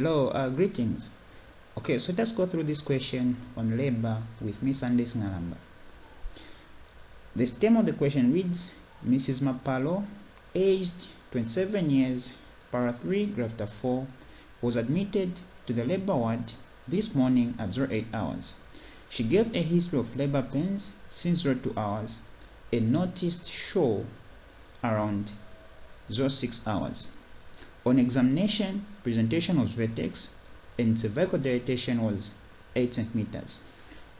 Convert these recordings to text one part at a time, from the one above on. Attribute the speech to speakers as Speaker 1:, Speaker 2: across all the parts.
Speaker 1: Hello, greetings. Okay, so let's go through this question on labor with Miss Andes Ngalamba. The stem of the question reads, Mrs. Mapalo, aged 27 years, para 3, grafter 4, was admitted to the labor ward this morning at 08 hours. She gave a history of labor pains since 02 hours and noticed show around 06 hours. On examination, presentation was vertex and cervical dilatation was 8 centimeters.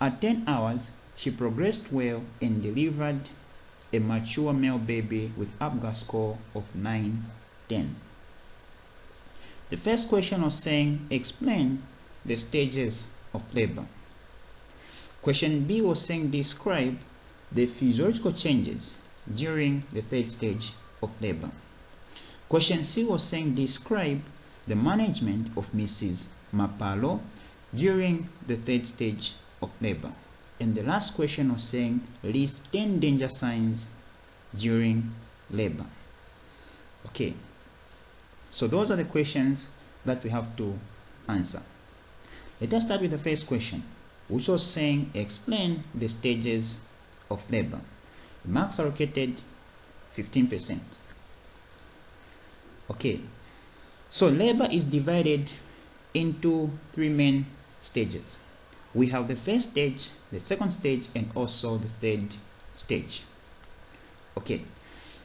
Speaker 1: At 10 hours, she progressed well and delivered a mature male baby with APGAR score of 910. The first question was saying, explain the stages of labor. Question B was saying, describe the physiological changes during the third stage of labor. Question C was saying, describe the management of Mrs. Mapalo during the third stage of labor. And the last question was saying, list 10 danger signs during labor. Okay, so those are the questions that we have to answer. Let us start with the first question, which was saying, explain the stages of labor. The marks are allocated 15%. Okay, so labor is divided into 3 main stages. We have the first stage, the second stage, and also the third stage. Okay,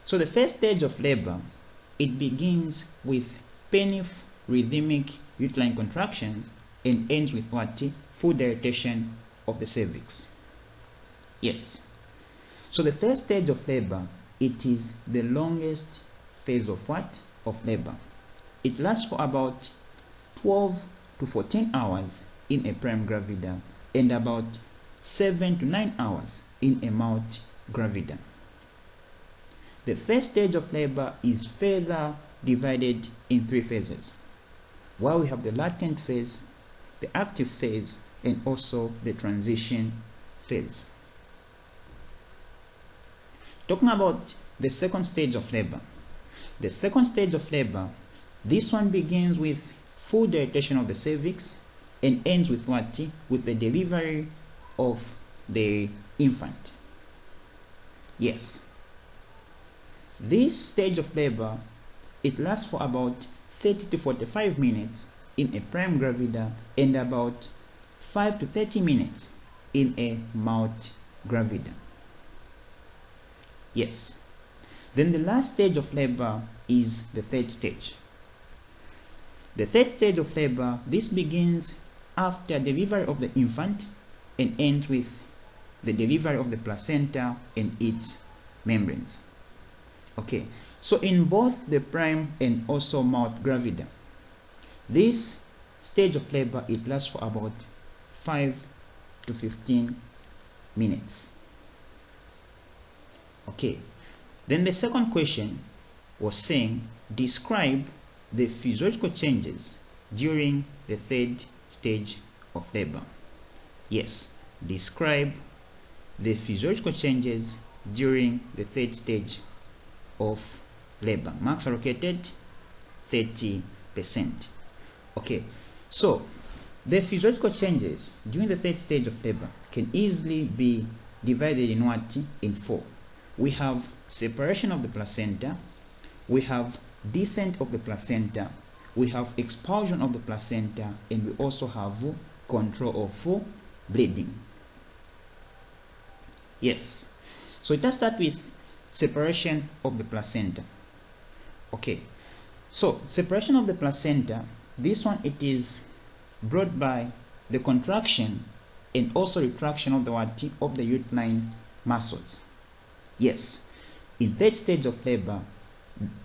Speaker 1: so the first stage of labor, it begins with penile rhythmic uterine contractions and ends with what? Full dilatation of the cervix. Yes. So the first stage of labor, it is the longest phase of what? Of labor. It lasts for about 12 to 14 hours in a prime gravida and about 7 to 9 hours in a multi gravida. The first stage of labor is further divided in 3 phases, while we have the latent phase, the active phase, and also the transition phase. Talking about the second stage of labor. The second stage of labor, this one begins with full dilatation of the cervix and ends with what? With the delivery of the infant. Yes. This stage of labor, it lasts for about 30 to 45 minutes in a prime gravida and about 5 to 30 minutes in a multi gravida. Yes. Then the last stage of labor is the third stage. The third stage of labor, this begins after delivery of the infant and ends with the delivery of the placenta and its membranes. Okay, so in both the prime and also multi gravida, this stage of labor, it lasts for about 5 to 15 minutes. Okay, then the second question was saying, describe the physiological changes during the third stage of labor. Yes, describe the physiological changes during the third stage of labor. Marks are allocated 30%. Okay, so the physiological changes during the third stage of labor can easily be divided in what? In 4. We have separation of the placenta, we have descent of the placenta, we have expulsion of the placenta, and we also have control of bleeding. Yes, so let us start with separation of the placenta. Okay, so separation of the placenta, this one, it is brought by the contraction and also retraction of the what? Of the uterine muscles. Yes, in third stage of labor,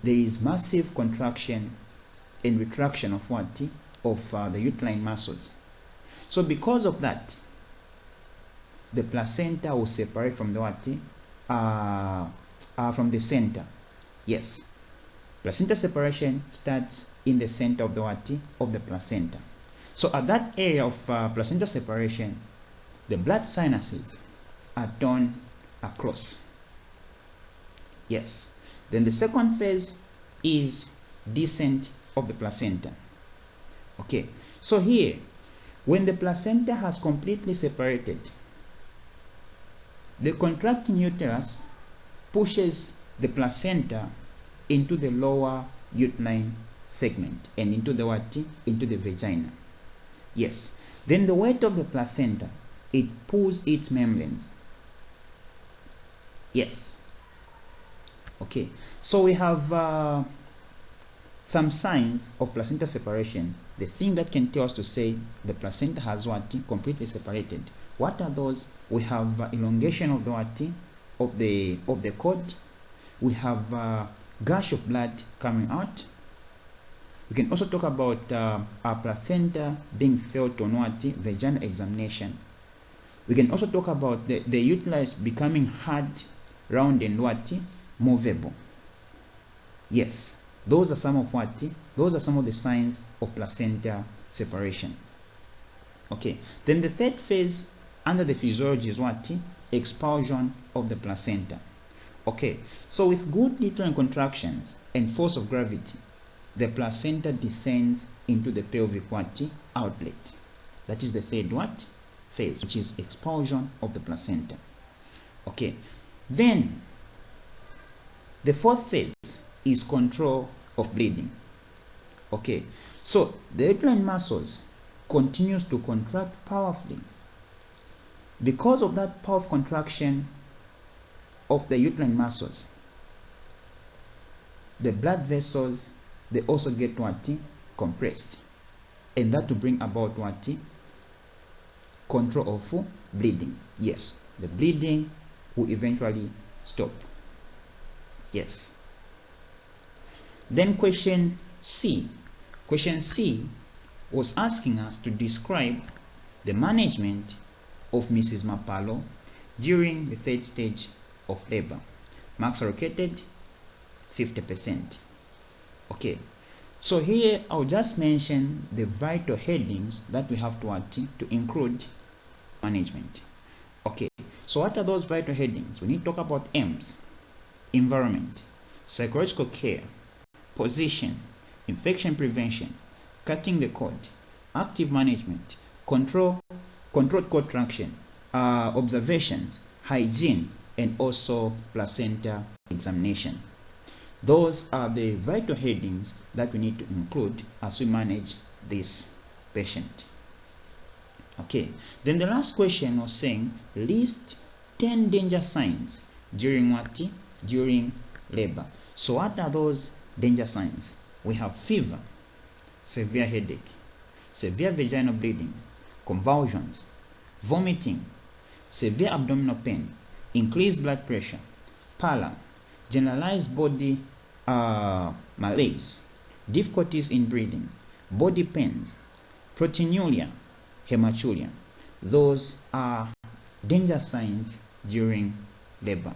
Speaker 1: there is massive contraction and retraction of what? Of the uterine muscles. So because of that, the placenta will separate from the what? From the center. Yes, placenta separation starts in the center of the what? Of the placenta. So at that area of placenta separation, the blood sinuses are torn across. Yes. Then the second phase is descent of the placenta. Okay, so here, when the placenta has completely separated, the contracting uterus pushes the placenta into the lower uterine segment and into the what? Into the vagina. Yes. Then the weight of the placenta, it pulls its membranes. Yes. Okay. So we have some signs of placenta separation. The thing that can tell us to say the placenta has what? Completely separated. What are those? We have elongation of the what? Of the cord. We have gush of blood coming out. We can also talk about our placenta being felt on what? Vaginal examination. We can also talk about the uterus becoming hard, round, and what? Movable. Yes, those are some of what? Those are some of the signs of placenta separation. Okay, then the third phase under the physiology is what? Expulsion of the placenta. Okay, so with good uterine contractions and force of gravity, the placenta descends into the pelvic what? Outlet. That is the third what? Phase, which is expulsion of the placenta. Okay, then the fourth phase is control of bleeding. Okay, so the uterine muscles continues to contract powerfully. Because of that powerful contraction of the uterine muscles, the blood vessels, they also get what? Compressed. And that to bring about what? Control of bleeding. Yes, the bleeding will eventually stop. Yes. Then question C. Question C was asking us to describe the management of Mrs. Mapalo during the third stage of labor. Marks allocated 50%. Okay, so here I'll just mention the vital headings that we have to include management. Okay, so what are those vital headings? We need to talk about M's: environment, psychological care, position, infection prevention, cutting the cord, active management, controlled contraction, observations, hygiene, and also placenta examination. Those are the vital headings that we need to include as we manage this patient. Okay, then the last question was saying list 10 danger signs during what? During labor. So what are those danger signs? We have fever, severe headache, severe vaginal bleeding, convulsions, vomiting, severe abdominal pain, increased blood pressure, pallor, generalized body malaise, difficulties in breathing, body pains, proteinuria, hematuria. Those are danger signs during labor.